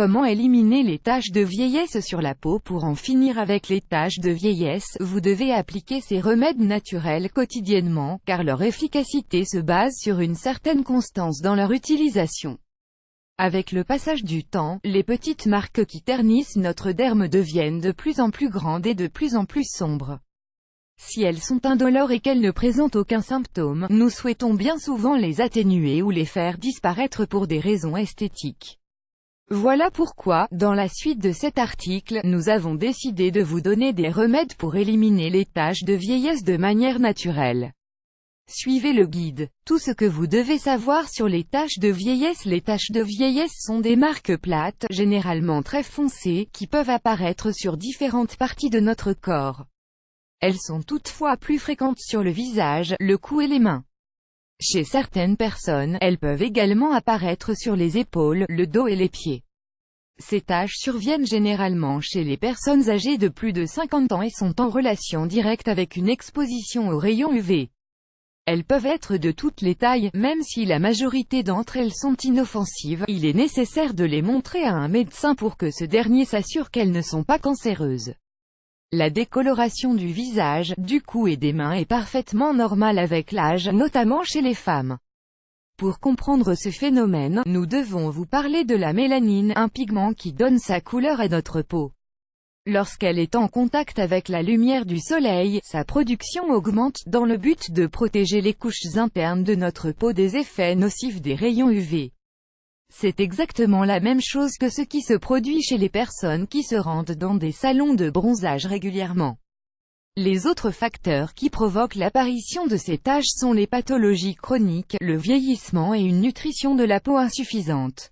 Comment éliminer les taches de vieillesse sur la peau? Pour en finir avec les taches de vieillesse, vous devez appliquer ces remèdes naturels quotidiennement, car leur efficacité se base sur une certaine constance dans leur utilisation. Avec le passage du temps, les petites marques qui ternissent notre derme deviennent de plus en plus grandes et de plus en plus sombres. Si elles sont indolores et qu'elles ne présentent aucun symptôme, nous souhaitons bien souvent les atténuer ou les faire disparaître pour des raisons esthétiques. Voilà pourquoi, dans la suite de cet article, nous avons décidé de vous donner des remèdes pour éliminer les taches de vieillesse de manière naturelle. Suivez le guide. Tout ce que vous devez savoir sur les taches de vieillesse. Les taches de vieillesse sont des marques plates, généralement très foncées, qui peuvent apparaître sur différentes parties de notre corps. Elles sont toutefois plus fréquentes sur le visage, le cou et les mains. Chez certaines personnes, elles peuvent également apparaître sur les épaules, le dos et les pieds. Ces taches surviennent généralement chez les personnes âgées de plus de 50 ans et sont en relation directe avec une exposition aux rayons UV. Elles peuvent être de toutes les tailles, même si la majorité d'entre elles sont inoffensives, il est nécessaire de les montrer à un médecin pour que ce dernier s'assure qu'elles ne sont pas cancéreuses. La décoloration du visage, du cou et des mains est parfaitement normale avec l'âge, notamment chez les femmes. Pour comprendre ce phénomène, nous devons vous parler de la mélanine, un pigment qui donne sa couleur à notre peau. Lorsqu'elle est en contact avec la lumière du soleil, sa production augmente, dans le but de protéger les couches internes de notre peau des effets nocifs des rayons UV. C'est exactement la même chose que ce qui se produit chez les personnes qui se rendent dans des salons de bronzage régulièrement. Les autres facteurs qui provoquent l'apparition de ces taches sont les pathologies chroniques, le vieillissement et une nutrition de la peau insuffisante.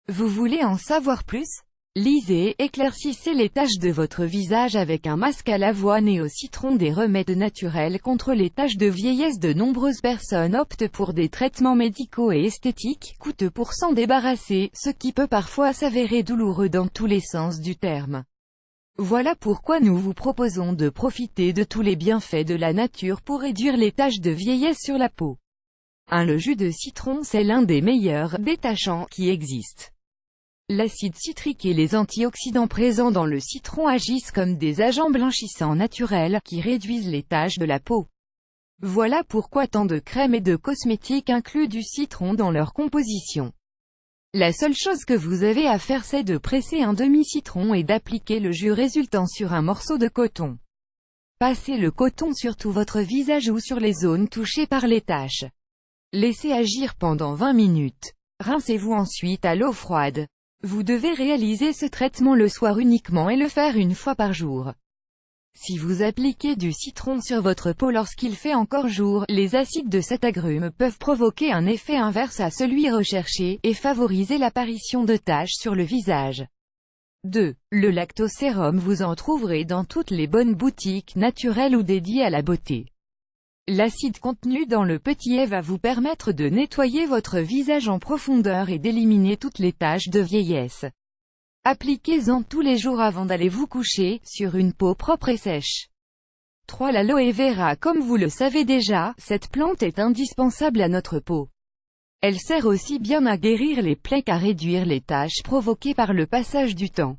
Vous voulez en savoir plus? Lisez, éclaircissez les taches de votre visage avec un masque à l'avoine et au citron. Des remèdes naturels contre les taches de vieillesse. De nombreuses personnes optent pour des traitements médicaux et esthétiques, coûteux pour s'en débarrasser, ce qui peut parfois s'avérer douloureux dans tous les sens du terme. Voilà pourquoi nous vous proposons de profiter de tous les bienfaits de la nature pour réduire les taches de vieillesse sur la peau. Le jus de citron, c'est l'un des meilleurs détachants qui existent. L'acide citrique et les antioxydants présents dans le citron agissent comme des agents blanchissants naturels, qui réduisent les taches de la peau. Voilà pourquoi tant de crèmes et de cosmétiques incluent du citron dans leur composition. La seule chose que vous avez à faire, c'est de presser un demi-citron et d'appliquer le jus résultant sur un morceau de coton. Passez le coton sur tout votre visage ou sur les zones touchées par les taches. Laissez agir pendant 20 minutes. Rincez-vous ensuite à l'eau froide. Vous devez réaliser ce traitement le soir uniquement et le faire une fois par jour. Si vous appliquez du citron sur votre peau lorsqu'il fait encore jour, les acides de cet agrume peuvent provoquer un effet inverse à celui recherché, et favoriser l'apparition de taches sur le visage. 2. Le lactosérum. Vous en trouverez dans toutes les bonnes boutiques naturelles ou dédiées à la beauté. L'acide contenu dans le petit lait va vous permettre de nettoyer votre visage en profondeur et d'éliminer toutes les taches de vieillesse. Appliquez-en tous les jours avant d'aller vous coucher, sur une peau propre et sèche. 3. L'aloe vera. Comme vous le savez déjà, cette plante est indispensable à notre peau. Elle sert aussi bien à guérir les plaies qu'à réduire les taches provoquées par le passage du temps.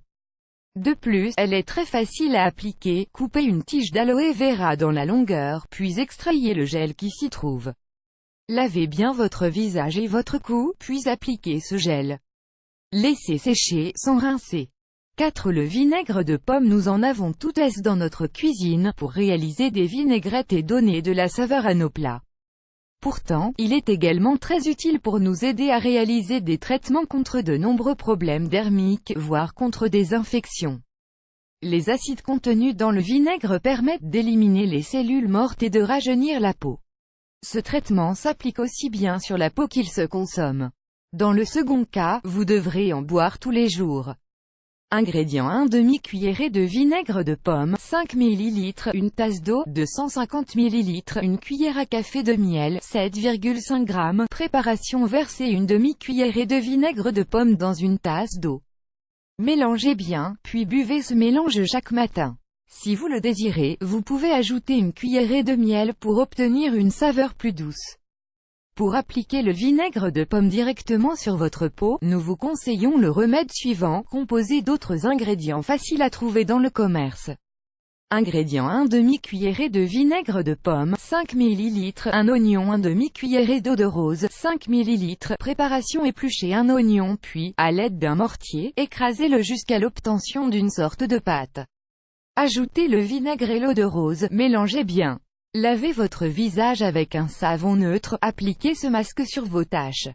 De plus, elle est très facile à appliquer. Coupez une tige d'aloe vera dans la longueur, puis extrayez le gel qui s'y trouve. Lavez bien votre visage et votre cou, puis appliquez ce gel. Laissez sécher, sans rincer. 4. Le vinaigre de pomme. Nous en avons toutes dans notre cuisine, pour réaliser des vinaigrettes et donner de la saveur à nos plats. Pourtant, il est également très utile pour nous aider à réaliser des traitements contre de nombreux problèmes dermiques, voire contre des infections. Les acides contenus dans le vinaigre permettent d'éliminer les cellules mortes et de rajeunir la peau. Ce traitement s'applique aussi bien sur la peau qu'il se consomme. Dans le second cas, vous devrez en boire tous les jours. Ingrédients: 1 demi-cuillerée de vinaigre de pomme, 5 ml, une tasse d'eau, 250 ml, une cuillère à café de miel, 7,5 g. Préparation: versez une demi-cuillerée de vinaigre de pomme dans une tasse d'eau. Mélangez bien, puis buvez ce mélange chaque matin. Si vous le désirez, vous pouvez ajouter une cuillerée de miel pour obtenir une saveur plus douce. Pour appliquer le vinaigre de pomme directement sur votre peau, nous vous conseillons le remède suivant, composé d'autres ingrédients faciles à trouver dans le commerce. Ingrédients: 1 demi-cuillerée de vinaigre de pomme, 5 ml, un oignon, 1 demi-cuillerée d'eau de rose, 5 ml. Préparation: épluchez un oignon puis, à l'aide d'un mortier, écrasez-le jusqu'à l'obtention d'une sorte de pâte. Ajoutez le vinaigre et l'eau de rose, mélangez bien. Lavez votre visage avec un savon neutre, appliquez ce masque sur vos taches.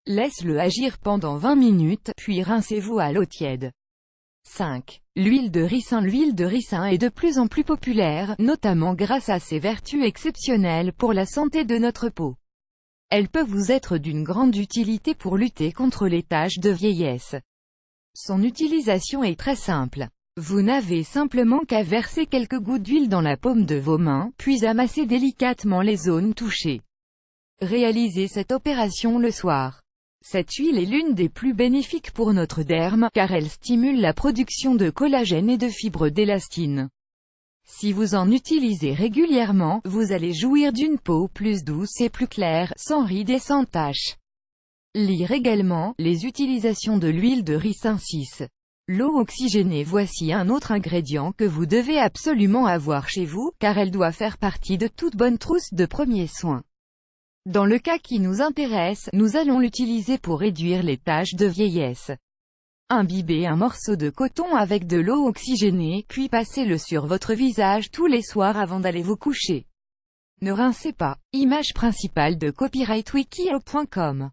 Laisse-le agir pendant 20 minutes, puis rincez-vous à l'eau tiède. 5. L'huile de ricin. L'huile de ricin est de plus en plus populaire, notamment grâce à ses vertus exceptionnelles pour la santé de notre peau. Elle peut vous être d'une grande utilité pour lutter contre les taches de vieillesse. Son utilisation est très simple. Vous n'avez simplement qu'à verser quelques gouttes d'huile dans la paume de vos mains, puis amasser délicatement les zones touchées. Réalisez cette opération le soir. Cette huile est l'une des plus bénéfiques pour notre derme, car elle stimule la production de collagène et de fibres d'élastine. Si vous en utilisez régulièrement, vous allez jouir d'une peau plus douce et plus claire, sans rides et sans taches. Lire également, les utilisations de l'huile de ricin. 6. L'eau oxygénée. Voici un autre ingrédient que vous devez absolument avoir chez vous, car elle doit faire partie de toute bonne trousse de premiers soins. Dans le cas qui nous intéresse, nous allons l'utiliser pour réduire les taches de vieillesse. Imbibez un morceau de coton avec de l'eau oxygénée, puis passez-le sur votre visage tous les soirs avant d'aller vous coucher. Ne rincez pas. Image principale de copyrightwikio.com